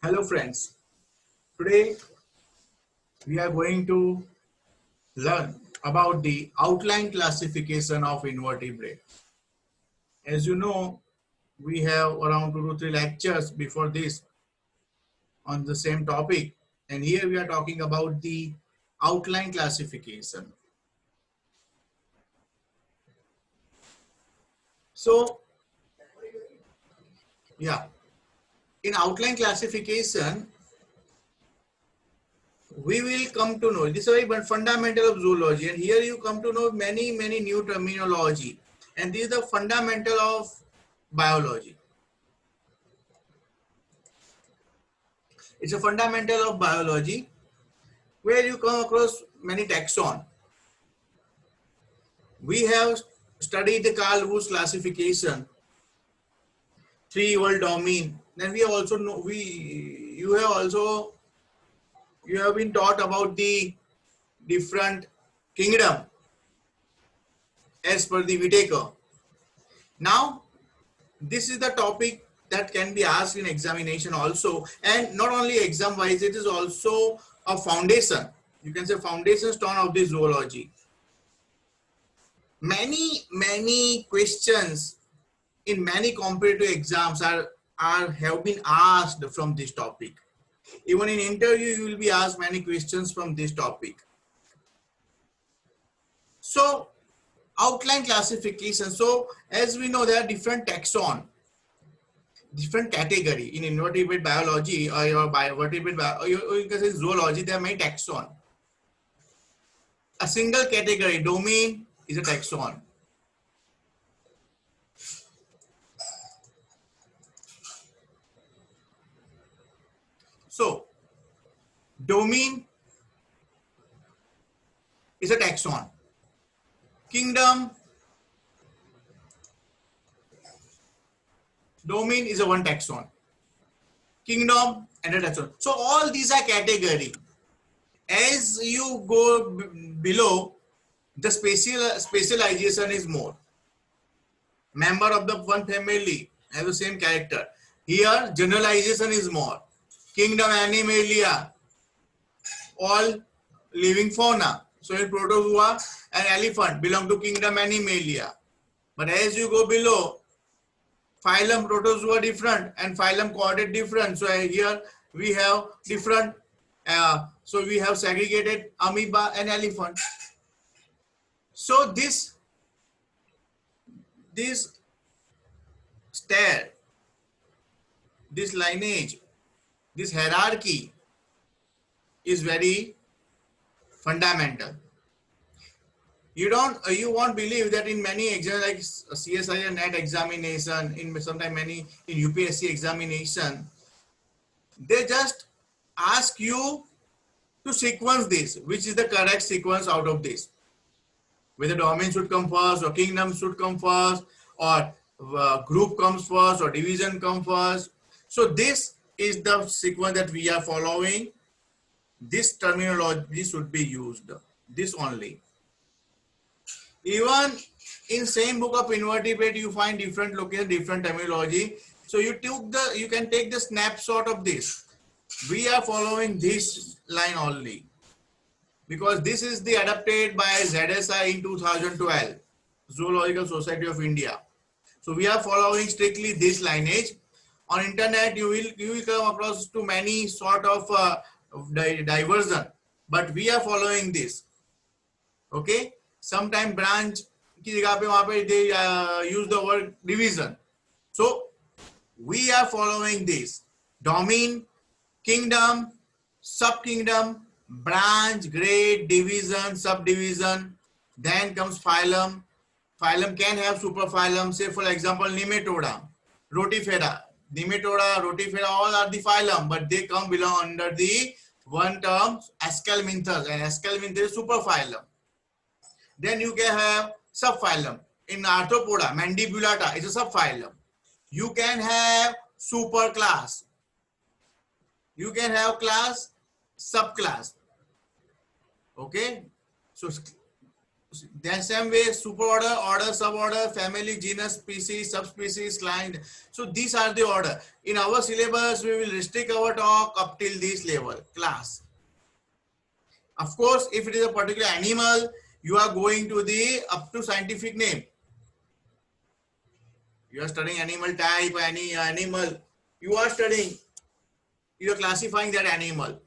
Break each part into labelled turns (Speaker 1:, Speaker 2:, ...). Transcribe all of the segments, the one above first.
Speaker 1: Hello friends, today we are going to learn about the outline classification of invertebrate. As you know, we have around 2 to 3 lectures before this on the same topic, and here we are talking about the outline classification. So yeah, in outline classification we will come to know, this is a very fundamental of zoology, and here you come to know many new terminology, and this is the fundamental of biology. It's a fundamental of biology where you come across many taxon. We have studied the Carl Wood's classification, three world domain. Then we have also know you have been taught about the different kingdom as per the Whitaker. Now this is the topic that can be asked in examination also, and not only exam wise, it is also a foundation. You can say foundation stone of the zoology. Many questions in many competitive exams have been asked from this topic. Even in interview you will be asked many questions from this topic. So outline classification, so as we know there are different taxon, different category in invertebrate biology or your vertebrate or you can say zoology. There are many taxon. A single category domain is a taxon. So domain is a taxon. Kingdom, domain is a one taxon. Kingdom and a taxon. So all these are category. As you go below, the specialization is more. Member of the one family have the same character. Here generalization is more. Kingdom Animalia, all living fauna. So in protozoa, an elephant belong to kingdom Animalia. But as you go below, phylum protozoa different and phylum chordate different. So here we have different. So we have segregated amoeba and elephant. So this stair, this lineage, this hierarchy is very fundamental. You won't believe that in many exams like CSIR NET examination, in sometimes many in UPSC examination, they just ask you to sequence this, which is the correct sequence out of this. Whether domain should come first or kingdom should come first, or group comes first or division comes first. So this is the sequence that we are following. This terminology should be used, this only. Even in same book of invertebrate you find different location, different terminology. So you can take the snapshot of this. We are following this line only because this is the adapted by ZSI in 2012, Zoological Society of India. So we are following strictly this lineage. On internet you will come across to many sort of diversion, but we are following this. Okay, sometime branch की जगह पे वहां पे they use the word division. So we are following this: domain, kingdom, subkingdom, branch, grade, division, subdivision. Then comes phylum. Phylum can have superphylum. Say for example, Nematoda, Rotifera. Nematoda, Rotifera, all are the phylum, but they belong under the one term, Aschelminthes, and Aschelminthes is superphylum. Then you can have subphylum. In Arthropoda, Mandibulata is a subphylum. You can have superclass. You can have class, subclass. Okay. So Then same way, superorder, order, suborder, family, genus, species, subspecies, client. So these are the order. In our syllabus, we will restrict our talk up till this level, class. Of course, if it is a particular animal, you are going to the up to scientific name. You are studying animal type, any animal. You are studying, you are classifying that animal.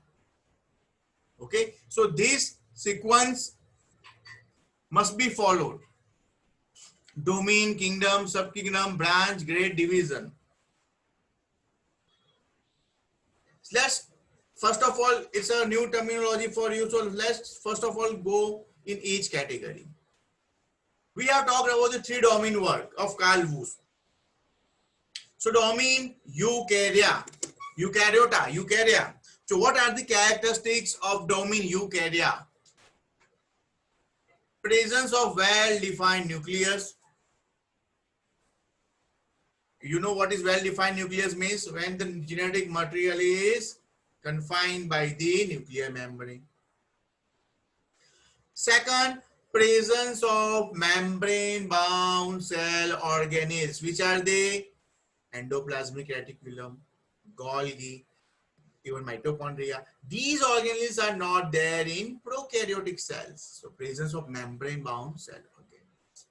Speaker 1: Okay, so this sequence must be followed. Domain, kingdom, subkingdom, branch, grade, division. Let's first of all, it's a new terminology for you. So let's first of all go in each category. We have talked about the three domain work of Carl Woese. So domain eukarya, eukarya. So what are the characteristics of domain eukarya? Presence of well-defined nucleus. You know what is well-defined nucleus means? When the genetic material is confined by the nuclear membrane. Second, presence of membrane-bound cell organelles. Which are they? Endoplasmic reticulum, Golgi, even mitochondria. These organelles are not there in prokaryotic cells. So presence of membrane-bound cell organelles.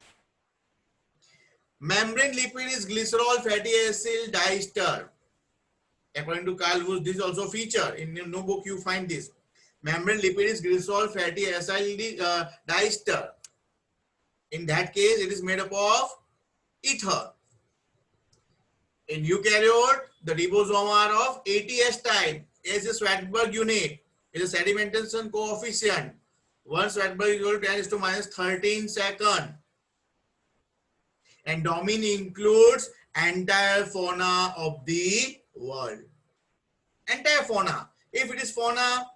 Speaker 1: Membrane lipid is glycerol, fatty acid, diester. According to Carl Woese, this is also feature. In no book you find this. Membrane lipid is glycerol, fatty acid, diester. In that case, it is made up of ether. In eukaryote, the ribosome are of ATS type. S is Swartzberg unit. It is a sedimentation coefficient. 1 Swartzberg is equal to 10 to minus 13 second. And domain includes entire fauna of the world. Entire fauna. If it is fauna,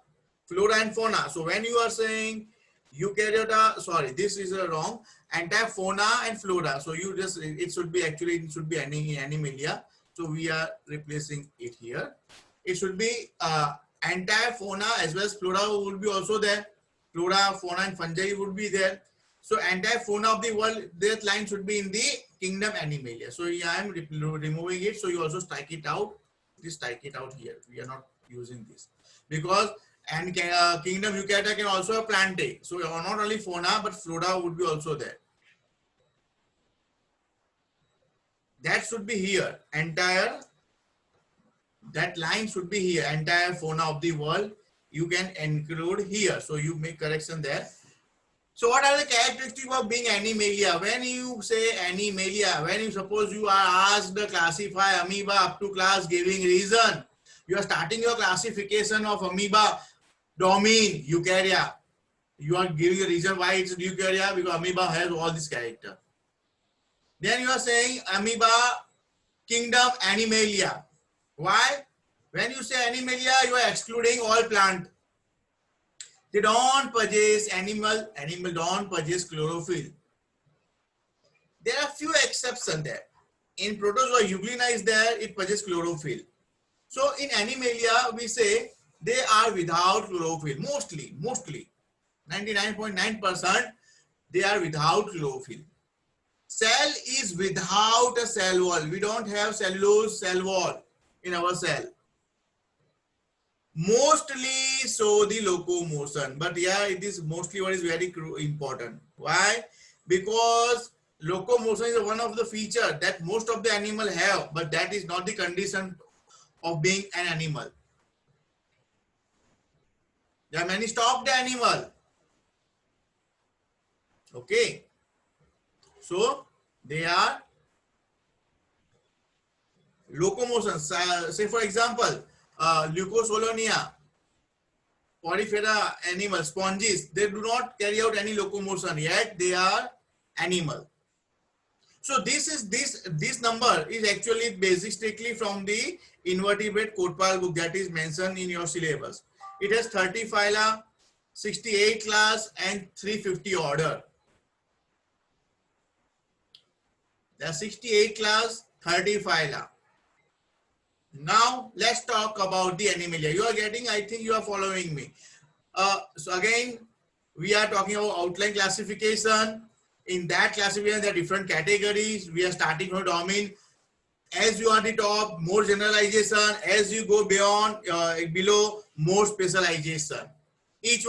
Speaker 1: flora and fauna. So when you are saying eukaryota, sorry, this is wrong. Entire fauna and flora. So you just, it should be actually, it should be animalia. So we are replacing it here. It should be entire fauna as well as flora would be also there. Flora, fauna and fungi would be there. So entire fauna of the world, that line should be in the kingdom Animalia. So I am removing it. So you also strike it out. Just strike it out here. We are not using this because and kingdom Eukarya can also have plantae. So not only fauna but flora would be also there. That should be here. Entire, that line should be here. Entire fauna of the world you can include here. So you make correction there. So what are the characteristics of being Animalia? When you say Animalia, when you suppose you are asked to classify amoeba up to class giving reason, you are starting your classification of amoeba domain eukarya. You are giving a reason why it's eukarya because amoeba has all this character. Then you are saying amoeba kingdom Animalia. Why? When you say Animalia, you are excluding all plant. They don't possess animal don't possess chlorophyll. There are few exceptions there. In Protozoa, Euglena is there, it possesses chlorophyll. So in Animalia, we say they are without chlorophyll. Mostly, 99.9% they are without chlorophyll. Cell is without a cell wall. We don't have cellulose cell wall in our cell. Mostly so the locomotion, but yeah, it is mostly what is very important. Why? Because locomotion is one of the feature that most of the animal have, but that is not the condition of being an animal. There are many stopped animal. Okay, so they are locomotion. Say for example, Leucosolonia, Porifera animal, sponges, they do not carry out any locomotion, yet they are animal. So this number is actually basic strictly from the invertebrate Kotpal book that is mentioned in your syllabus. It has 30 phyla, 68 class and 350 order. There are 68 class, 30 phyla. Now let's talk about the Animalia. You are getting, I think you are following me. So again, We are talking about outline classification. In that classification, there are different categories. We are starting from domain. As you are the top, more generalization. As you go beyond, below, more specialization. Each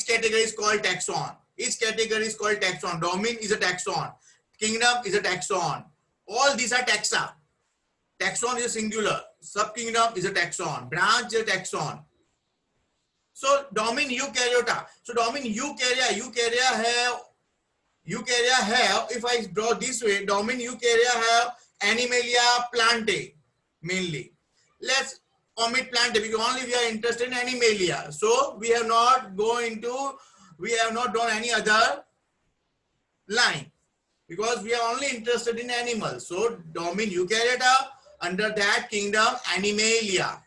Speaker 1: category is called taxon. Each category is called taxon. Domain is a taxon. Kingdom is a taxon. All these are taxa. Taxon is a singular. Subkingdom is a taxon. Branch is a taxon. So domain eukaryota. So domain eukarya have, if I draw this way, domain eukarya have Animalia plantae mainly. Let's omit plantae because only we are interested in Animalia. So we have not done any other line because we are only interested in animals. So domain eukaryota, under that kingdom Animalia.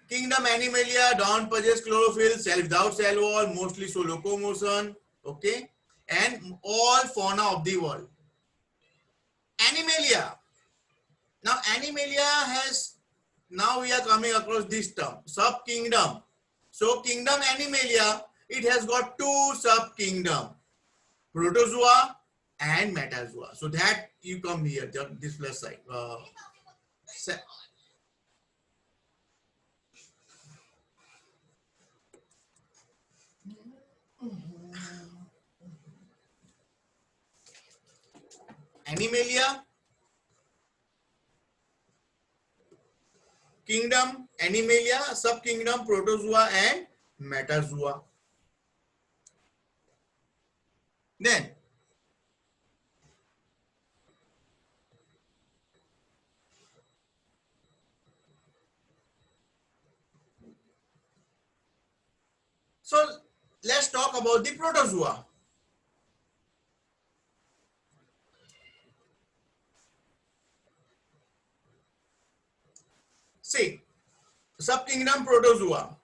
Speaker 1: Kingdom Animalia don't possess chlorophyll, cell without cell wall, mostly show locomotion, okay, and all fauna of the world. Animalia. Now Animalia has, now we are coming across this term, subkingdom. So kingdom Animalia, it has got two subkingdom, protozoa and metazoa. So that you come here, this plus side. Animalia, kingdom Animalia, subkingdom protozoa and metazoa. Then so let's talk about the protozoa. See, subkingdom protozoa.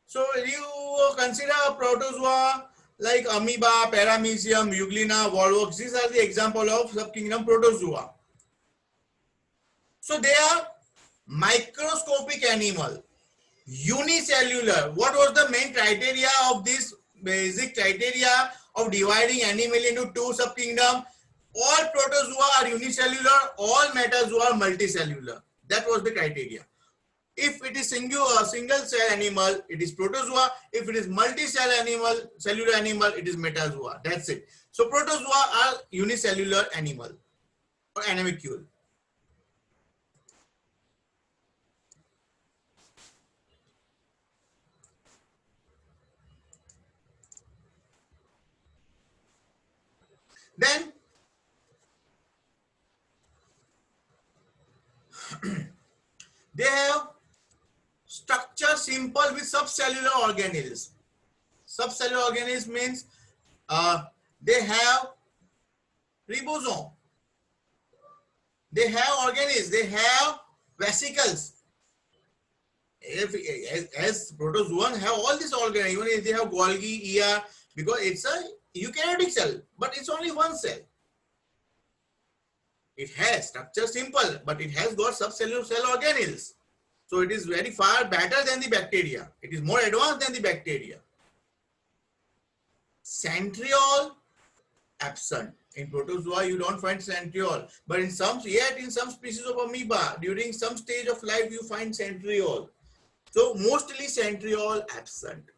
Speaker 1: So you consider a protozoa like amoeba, paramecium, euglena, volvox. These are the example of subkingdom protozoa. So they are microscopic animal, unicellular. What was the main criteria of this basic criteria of dividing animal into two subkingdom? All protozoa are unicellular, all metazoa are multicellular. That was the criteria. If it is single cell animal, it is protozoa. If it is cellular animal, it is metazoa. That's it. So protozoa are unicellular animal or animalcule. Then they have structure simple with subcellular organelles. Subcellular organelles means they have ribosome. They have organelles. They have vesicles. As protozoan have all these organelles, even if they have Golgi, ER, because it's a eukaryotic cell, but it's only one cell. It has structure simple, but it has got subcellular cell organelles. So it is very far better than the bacteria. It is more advanced than the bacteria. Centriole absent. In protozoa, you don't find centriole, but in some species of amoeba, during some stage of life, you find centriole. So mostly centriole absent.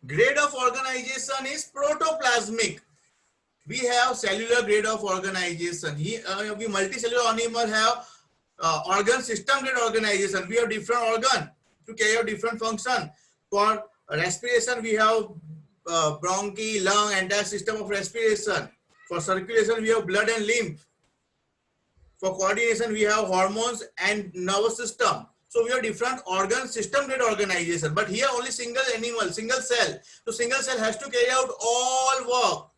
Speaker 1: Grade of organization is protoplasmic. We have cellular grade of organization. We multicellular animal have organ system grade organization. We have different organ to carry out different function. For respiration, we have bronchi, lung, entire system of respiration. For circulation, we have blood and lymph. For coordination, we have hormones and nervous system. So we have different organ system grade organization. But here only single animal, single cell. So single cell has to carry out all work.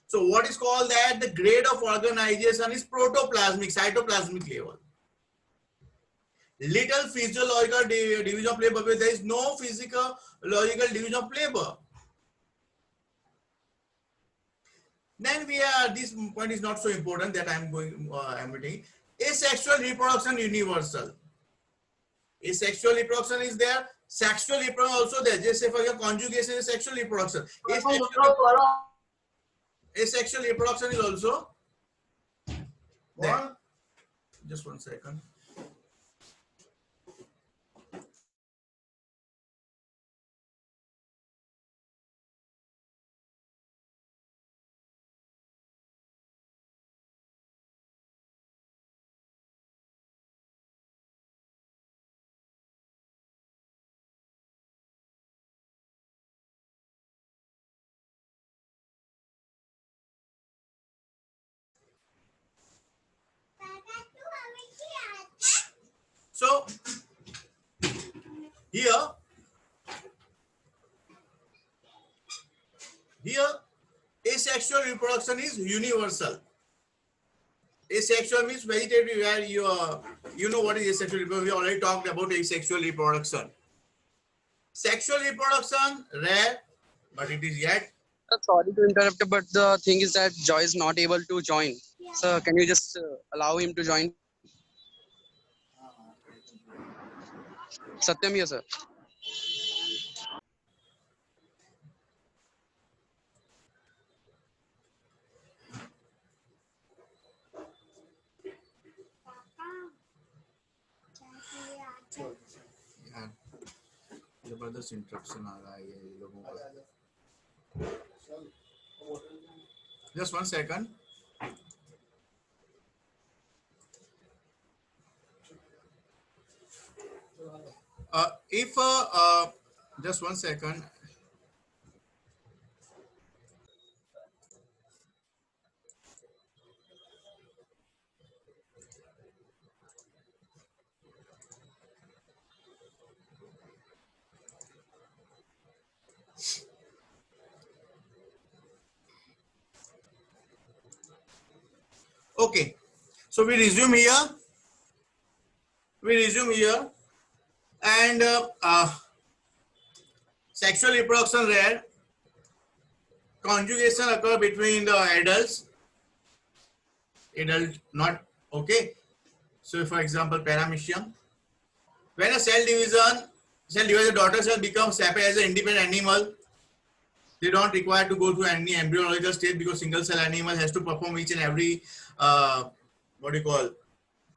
Speaker 1: So what is called that? The grade of organization is protoplasmic, cytoplasmic level. Little physiological division of labor, but there is no physiological division of labor. Then this point is not so important that I'm omitting. Asexual reproduction universal. Asexual reproduction is there. Sexual reproduction also there. Just say for your conjugation is sexual reproduction. Asexual reproduction is also there. Just 1 second. So here asexual reproduction is universal. Asexual means vegetative, where you know what is asexual reproduction. We already talked about asexual reproduction. Sexual reproduction rare, but it is yet.
Speaker 2: Sorry to interrupt, but the thing is that Joy is not able to join. So can you just allow him to join? Satyam here, sir.
Speaker 1: यार जबरदस्त interruption आ रहा है ये लोगों का. Just 1 second. If just 1 second. Okay, so we resume here. And sexual reproduction rare. Conjugation occur between the adult not okay. So for example, paramecium. When a cell division, daughter cell becomes separate as an independent animal, they don't require to go through any embryological stage, because single cell animal has to perform each and every what do you call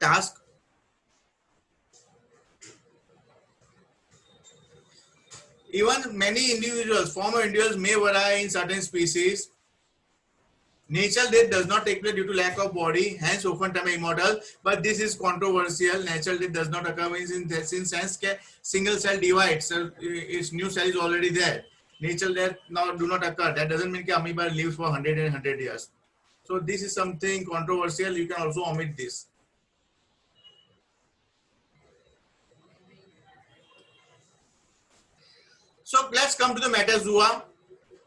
Speaker 1: task. Even many individuals, former individuals may vary in certain species. Natural death does not take place due to lack of body, hence oftentimes immortal. But this is controversial. Natural death does not occur in sense that single cell divides, so its new cell is already there. Natural death now do not occur. That doesn't mean that amoeba lives for 100 and 100 years. So this is something controversial. You can also omit this. So let's come to the metazoa.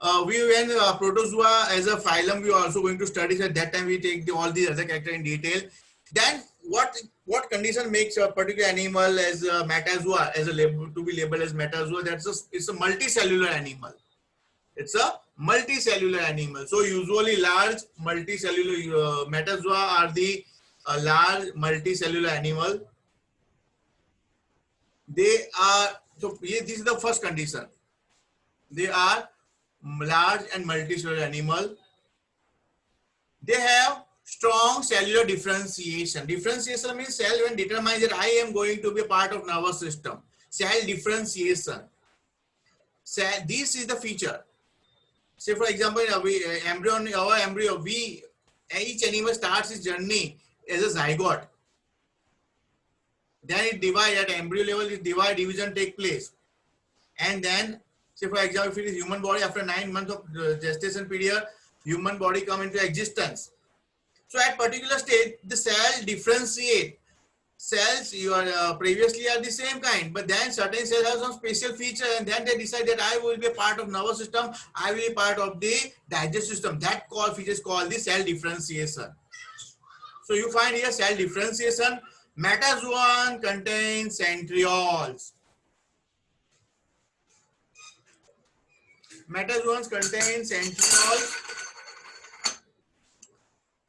Speaker 1: When protozoa as a phylum, we are also going to study. At that time, we take all these other characters in detail. Then what condition makes a particular animal as a metazoa, as a to be labeled as metazoa? It's a multicellular animal. It's a multicellular animal. So usually large multicellular metazoa are the large multicellular animal. They are, so this is the first condition. They are large and multicellular animal. They have strong cellular differentiation. Differentiation means cell when determines that I am going to be a part of nervous system. Cell differentiation. Cell, this is the feature. Say for example, our embryo, each animal starts its journey as a zygote. Then it divides at embryo level. Division take place, and then say for example, if it is human body, after 9 months of gestation period, human body come into existence. So at particular stage, the cell differentiate. Cells previously are the same kind, but then certain cells have some special feature, and then they decide that I will be a part of nervous system, I will be part of the digestive system. That feature is called the cell differentiation. So you find here cell differentiation. Metazoan contains centrioles. Metazoans contain centrioles.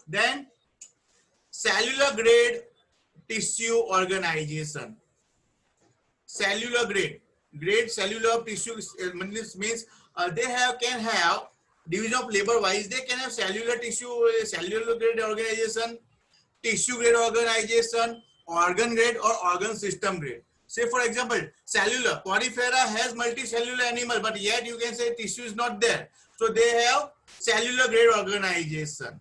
Speaker 1: Then cellular grade tissue organization. cellular grade. Grade cellular tissue means they can have division of labor wise. They can have cellular tissue, cellular grade organization, tissue grade organization, organ grade, or organ system grade. Say for example, cellular porifera has multicellular animal, but yet you can say tissue is not there. So they have cellular grade organization.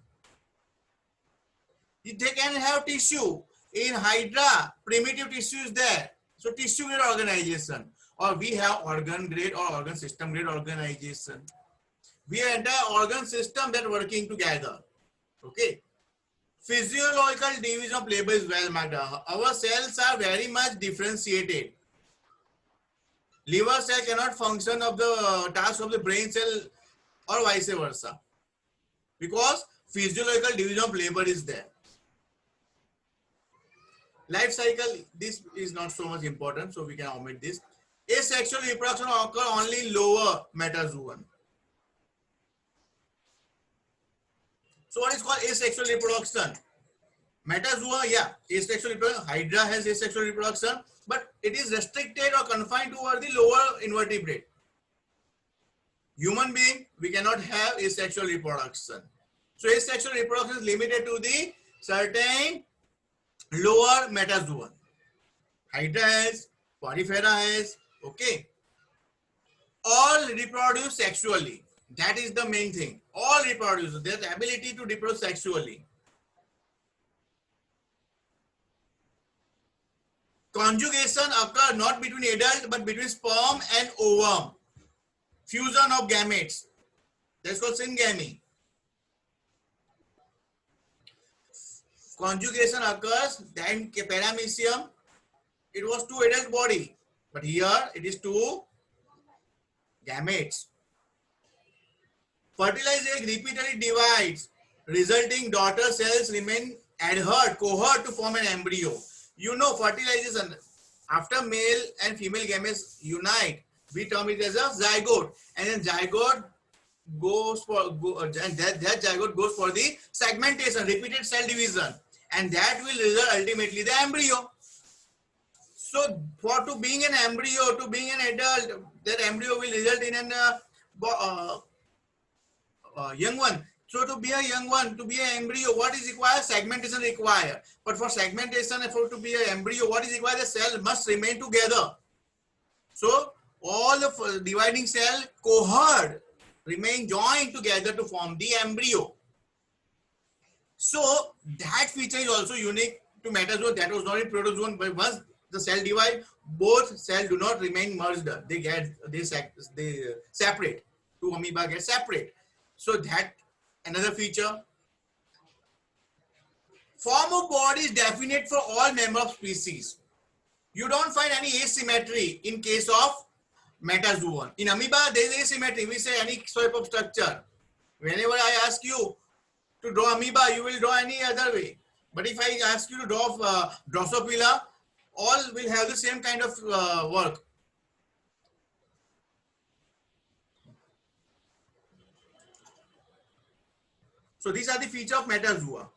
Speaker 1: They can have tissue. In Hydra, primitive tissue is there. So tissue grade organization. Or we have organ grade or organ system grade organization. We have entire organ system that working together. Okay. Physiological division of labor is well marked. Our cells are very much differentiated. Liver cell cannot function of the task of the brain cell or vice versa. Because physiological division of labor is there. Life cycle, this is not so much important, so we can omit this. Asexual reproduction occur only in lower metazoan. So what is called asexual reproduction? Metazoa, yeah, asexual reproduction. Hydra has asexual reproduction, but it is restricted or confined toward the lower invertebrate. Human being, we cannot have asexual reproduction. So asexual reproduction is limited to the certain lower metazoan. Hydra has, porifera has, okay. All reproduce sexually. That is the main thing. All reproduce. Their ability to reproduce sexually. Conjugation occurs not between adult but between sperm and ovum. Fusion of gametes. That's called syngamy. Conjugation occurs, then paramecium, it was two adult body, but here it is two gametes. Fertilized egg repeatedly divides, resulting daughter cells remain cohort to form an embryo. You know, fertilization, after male and female gametes unite, we term it as a zygote, and then zygote goes for and that zygote goes for the segmentation, repeated cell division, and that will result ultimately the embryo. So for to being an embryo, to being an adult, that embryo will result in an young one. So to be a young one, to be an embryo, what is required? Segmentation required. But for segmentation, for to be an embryo, what is required? The cell must remain together. So all the dividing cell cohort remain joined together to form the embryo. So that feature is also unique to metazoa. That was not in protozoan. But once the cell divide, both cells do not remain merged. They separate. Two amoeba get separate. So that another feature. Form of body is definite for all member of species. You don't find any asymmetry in case of metazoan. In amoeba, there is asymmetry. We say any shape of structure. Whenever I ask you to draw amoeba, you will draw any other way. But if I ask you to draw Drosophila, all will have the same kind of work. So these are the features of metazoa.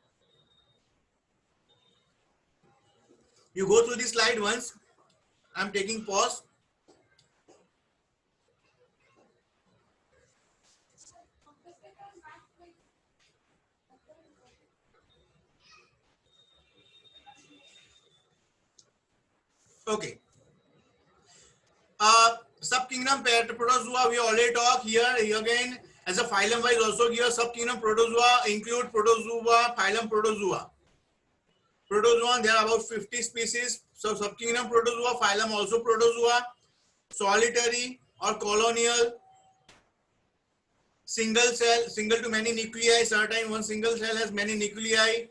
Speaker 1: You go through this slide once. I'm taking pause. Okay. Subkingdom protozoa, we already talked here again. As a phylum wise also here, subkingdom protozoa include protozoa, phylum protozoa. Protozoan, there are about 50 species. So subkingdom protozoa, phylum also protozoa, solitary or colonial, single cell, single to many nuclei. Certain one single cell has many nuclei.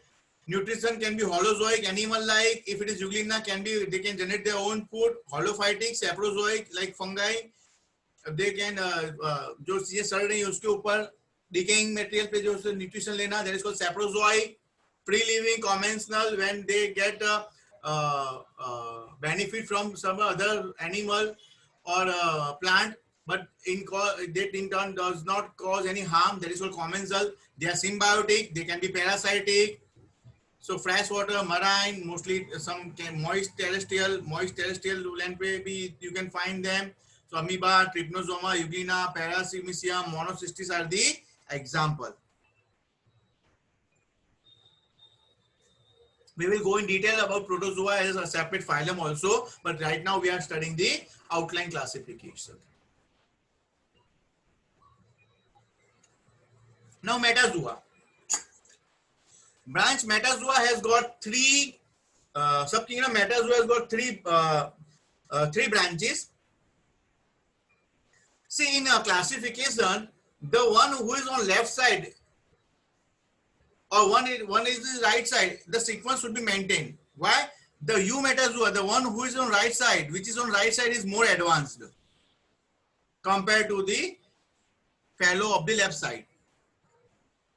Speaker 1: Nutrition can be holozoic, animal-like. If it is Euglena, they can generate their own food. Holophytic, saprozoic, like fungi. They can जो चीजें सड़ रही है उसके ऊपर decaying material पे जो nutrition लेना, that is called saprozoic. Free living, commensal, when they get benefit from some other animal or plant, but that in turn does not cause any harm, that is called commensal. They are symbiotic. They can be parasitic. So fresh water, marine, mostly some moist terrestrial land पे भी you can find them. So amoeba, trypanosoma, eugenia, parasimicium, monocystis are the example. We will go in detail about protozoa as a separate phylum also, but right now we are studying the outline classification. Now metazoa. Branch metazoa has got three subkingdom. Metazoa has got three branches. See, in a classification, the one who is on left side or one is the right side, the sequence should be maintained. Why? The eumetazoa, the one who is on right side, which is on right side, is more advanced compared to the fellow of the left side.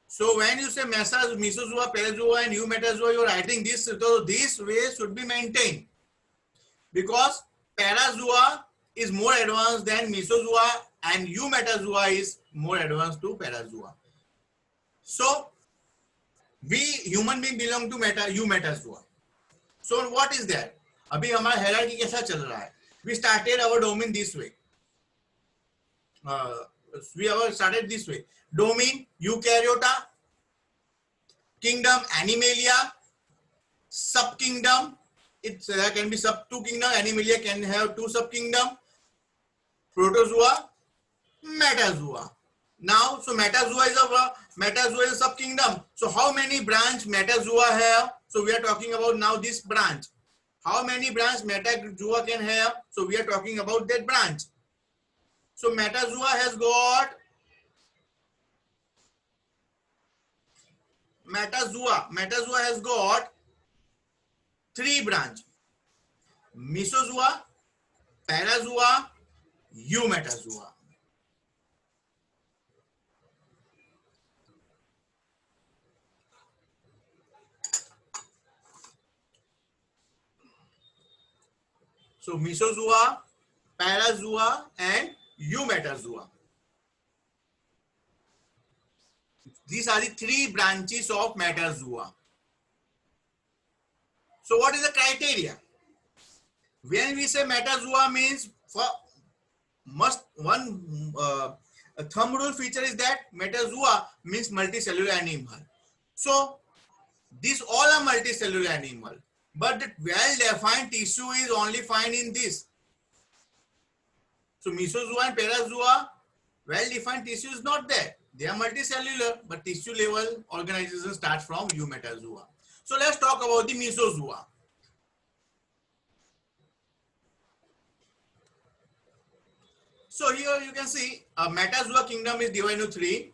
Speaker 1: So when you say mesozoa, parazoa, and eumetazoa, you are writing this. So this way should be maintained because parazoa is more advanced than mesozoa and eumetazoa is more advanced to parazoa. So we human being belong to eumetazoa. So what is that? अभी हमारा hierarchy कैसा चल रहा है? We started our domain this way. We have started this way. Domain Eukaryota, kingdom Animalia, subkingdom. There can be two kingdom. Animalia can have two subkingdom. Protozoa, metazoa. Now, so metazoa is a subkingdom. So how many branch metazoa have? So we are talking about now this branch. How many branch metazoa can have? So we are talking about that branch. So metazoa has got three branch: mesozoa, parazoa, eumetazoa. So mesozoa, parazoa, and eumetazoa. These are the three branches of metazoa. So what is the criteria? When we say metazoa means a thumb rule feature is that metazoa means multicellular animal. So these all are multicellular animal, but the well-defined tissue is only found in this. So mesozoa and parazoa, well-defined tissue is not there. They are multicellular, but tissue level organization starts from eumetazoa. So let's talk about the mesozoa. So here you can see a metazoa kingdom is divided into three.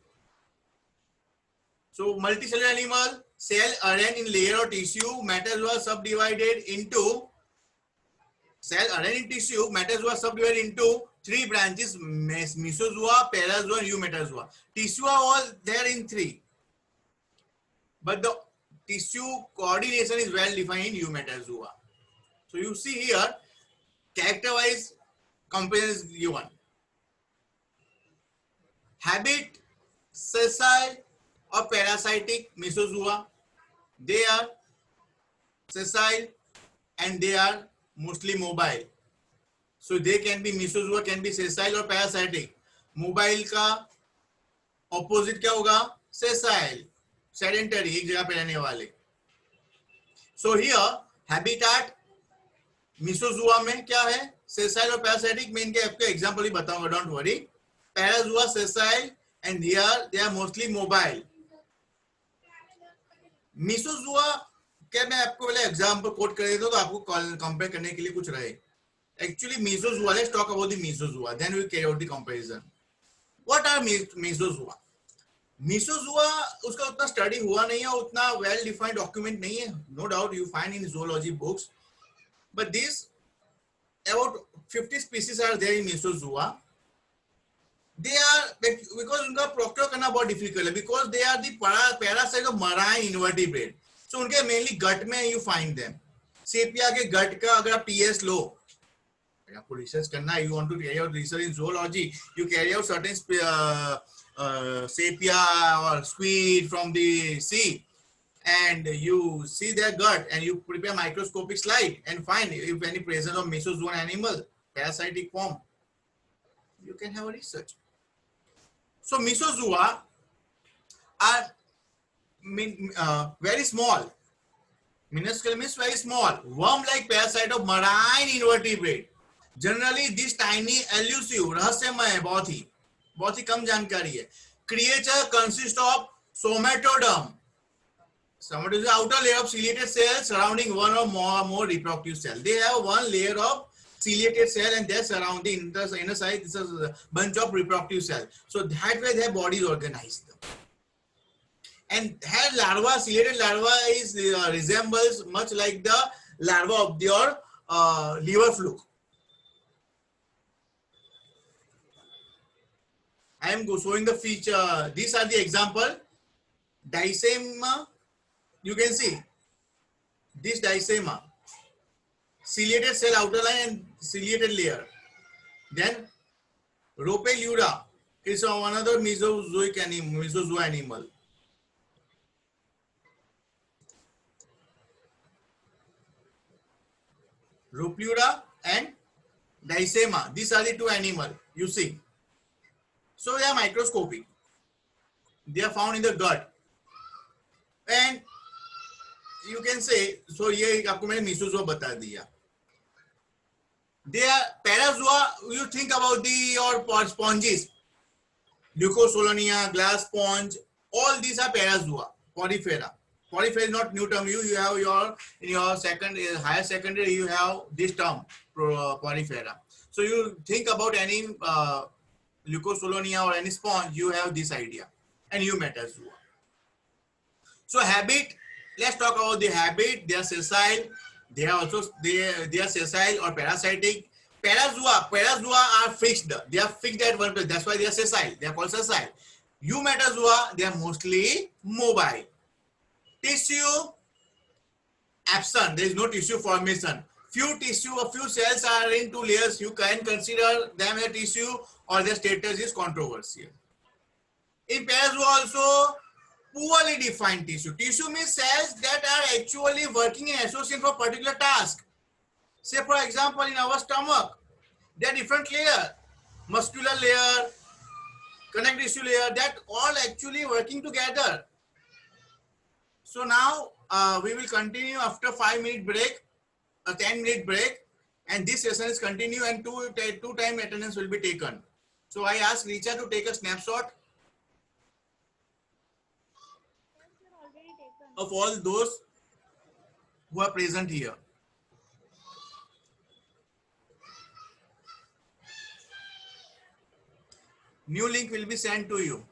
Speaker 1: So multicellular animal, cell arranged in layer or tissue. Metazoa subdivided into cell arranged in tissue. Metazoa subdivided into three branches: mesozoa, parazoa, and eumetazoa. Tissue are all there in three, but the tissue coordination is well defined in eumetazoa. So you see here, character-wise comparison is given. Habit, sessile or parasitic mesozoa, they are sessile and they are mostly mobile. So they can be mesozoa can be sessile or parasitic. Mobile का opposite क्या होगा? Sessile, sedentary, एक जगह पे रहने वाले. So here habitat mesozoa में क्या है? Sessile और parasitic में इनके आपको example ही बताऊंगा, don't worry. Parazoa, sessile, and here they are mostly mobile. Mesozoa क्या मैं आपको पहले एग्जांपल कोट कर देता हूं तो आपको कंपेयर करने के लिए कुछ रहे. Actually, mesozoa. Let's talk about the mesozoa. Then we carry out the comparison. What are mesozoa? Mesozoa उसका उतना स्टडी हुआ नहीं है, उतना well defined document नहीं है. No doubt you find in zoology books, but these about 50 species are there in mesozoa. They are because उनका proctor करना बहुत डिफिकल्ट है because they are the parasite of marine invertebrate. So उनके mainly gut में you find them. Sepia के gut का अगर आप TS लो, आपको रिसर्च करना है, you want to carry out research in zoology, you carry out certain sepia or squid from the sea. and you see their gut and you prepare microscopic slide and find if any presence of mesozoan animal parasitic form, you can have a research. So mesozoa are very small. Minuscule means very small. Worm-like parasite of marine invertebrate. Generally, this tiny elusive रहस्यमय है, बहुत ही कम जानकारी है. Creature consists of somatodome. Somatodome is the outer layer of ciliated cells surrounding one or more reproductive cells. They have one layer of ciliated cell and their surrounding inner side is a bunch of reproductive cells. So that way their body is organized. And her larva, ciliated larva, is resembles much like the larva of your liver fluke. I am showing the feature. These are the example. Disema, you can see this disema, ciliated cell outer line and ciliated layer. Then Ropelura is another mesozoa animal. Ropelura and Disema. These are the two animals you see. So they are microscopic. They are found in the gut. And you can say, so ये आपको मैंने mesozoa बता दिया. They are parazoa. You think about your sponges, Leucosolonia, glass sponge. All these are parazoa, porifera. Porifera is not new term. You have in your higher secondary you have this term porifera. So you think about any Leucosolonia or any sponge, you have this idea, and you metazoa. So habit. Let's talk about the habit. They are sessile. They are also they are sessile or parasitic. Parazoa are fixed. They are fixed at one place. That's why they are sessile. They are called sessile. Eumetazoa, they are mostly mobile. Tissue absent. There is no tissue formation. A few cells are in two layers. You can consider them a tissue or their status is controversial. In parazoa also, poorly defined tissue. Tissue means cells that are actually working in association for a particular task. Say for example, in our stomach, there are different layers. Muscular layer, connective tissue layer, that all actually working together. So now we will continue after 5-minute break, a 10-minute break, and this session is continue and two time attendance will be taken. So I ask Richa to take a snapshot of all those who are present here. New link will be sent to you.